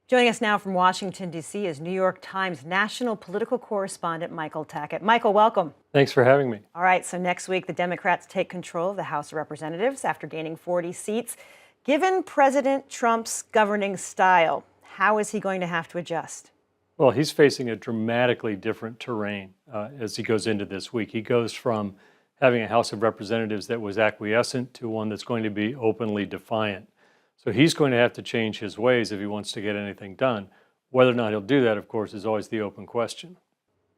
Joining us now from Washington, D.C. is New York Times national political correspondent Michael Tackett. Michael, welcome. Thanks for having me. All right, so next week the Democrats take control of the House of Representatives after gaining 40 seats. Given President Trump's governing style, how is he going to have to adjust? Well, he's facing a dramatically different terrain as he goes into this week. He goes from having a House of Representatives that was acquiescent to one that's going to be openly defiant. So he's going to have to change his ways if he wants to get anything done. Whether or not he'll do that, of course, is always the open question.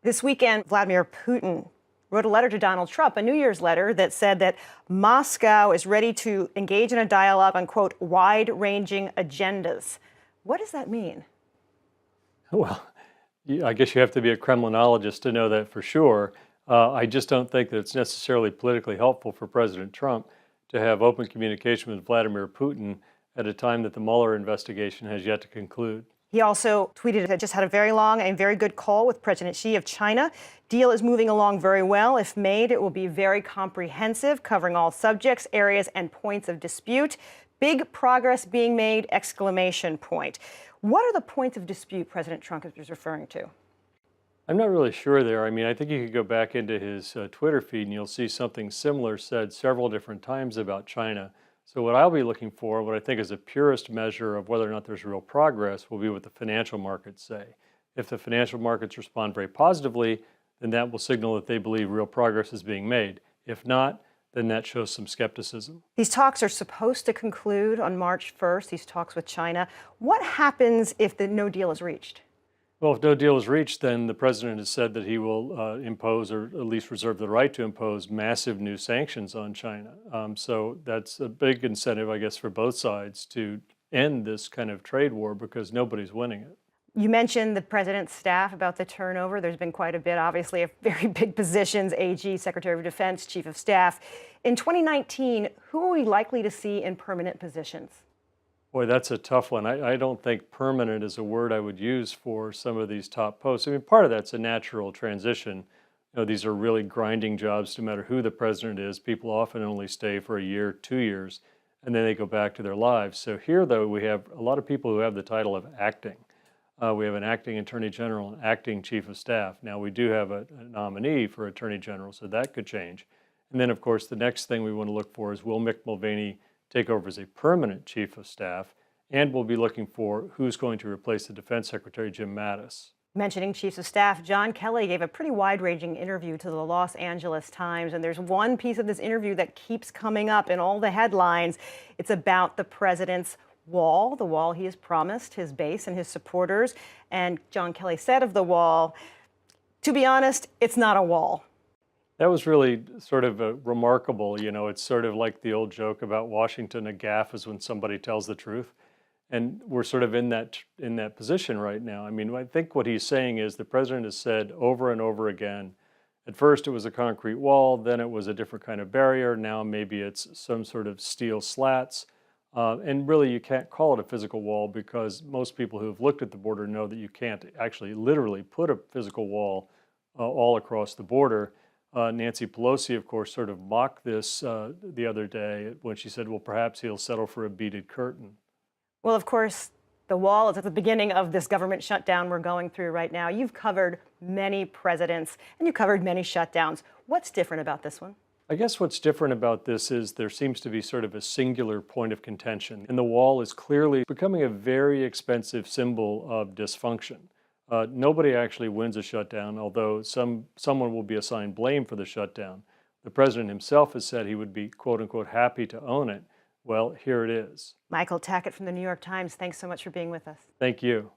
This weekend, Vladimir Putin wrote a letter to Donald Trump, a New Year's letter that said that Moscow is ready to engage in a dialogue on, quote, wide-ranging agendas. What does that mean? Well, I guess you have to be a Kremlinologist to know that for sure. I just don't think that it's necessarily politically helpful for President Trump to have open communication with Vladimir Putin at a time that the Mueller investigation has yet to conclude. He also tweeted that just had a very long and very good call with President Xi of China. Deal is moving along very well. If made, it will be very comprehensive, covering all subjects, areas, and points of dispute. Big progress being made, exclamation point. What are the points of dispute President Trump is referring to? I'm not really sure there. I mean, I think you could go back into his Twitter feed and you'll see something similar said several different times about China. So what I'll be looking for, what I think is a purest measure of whether or not there's real progress, will be what the financial markets say. If the financial markets respond very positively, then that will signal that they believe real progress is being made. If not, then that shows some skepticism. These talks are supposed to conclude on March 1st, these talks with China. What happens if no deal is reached? Well, if no deal is reached, then the president has said that he will impose, or at least reserve the right to impose, massive new sanctions on China. So that's a big incentive, I guess, for both sides to end this kind of trade war because nobody's winning it. You mentioned the president's staff about the turnover. There's been quite a bit, obviously, of very big positions, AG, Secretary of Defense, Chief of Staff. In 2019, who are we likely to see in permanent positions? Boy, that's a tough one. I don't think permanent is a word I would use for some of these top posts. I mean, part of that's a natural transition. You know, these are really grinding jobs no matter who the president is. People often only stay for a year, 2 years, and then they go back to their lives. So here, though, we have a lot of people who have the title of acting. We have an acting attorney general, an acting chief of staff. Now, we do have a nominee for attorney general, so that could change. And then, of course, the next thing we want to look for is, will Mick Mulvaney take over as a permanent chief of staff? And we'll be looking for who's going to replace the defense secretary, Jim Mattis. Mentioning chiefs of staff, John Kelly gave a pretty wide-ranging interview to the Los Angeles Times, and there's one piece of this interview that keeps coming up in all the headlines. It's about the president's wall, the wall he has promised his base and his supporters. And John Kelly said of the wall, to be honest, it's not a wall. That was really sort of remarkable. You know, it's sort of like the old joke about Washington, a gaffe is when somebody tells the truth. And we're sort of in that position right now. I mean, I think what he's saying is the president has said over and over again, at first it was a concrete wall, then it was a different kind of barrier, now maybe it's some sort of steel slats. And really you can't call it a physical wall because most people who have looked at the border know that you can't actually literally put a physical wall all across the border. Nancy Pelosi, of course, sort of mocked this the other day when she said, well, perhaps he'll settle for a beaded curtain. Well, of course, the wall is at the beginning of this government shutdown we're going through right now. You've covered many presidents and you've covered many shutdowns. What's different about this one? I guess what's different about this is there seems to be sort of a singular point of contention. And the wall is clearly becoming a very expensive symbol of dysfunction. Nobody actually wins a shutdown, although someone will be assigned blame for the shutdown. The president himself has said he would be, quote unquote, happy to own it. Well, here it is. Michael Tackett from the New York Times, thanks so much for being with us. Thank you.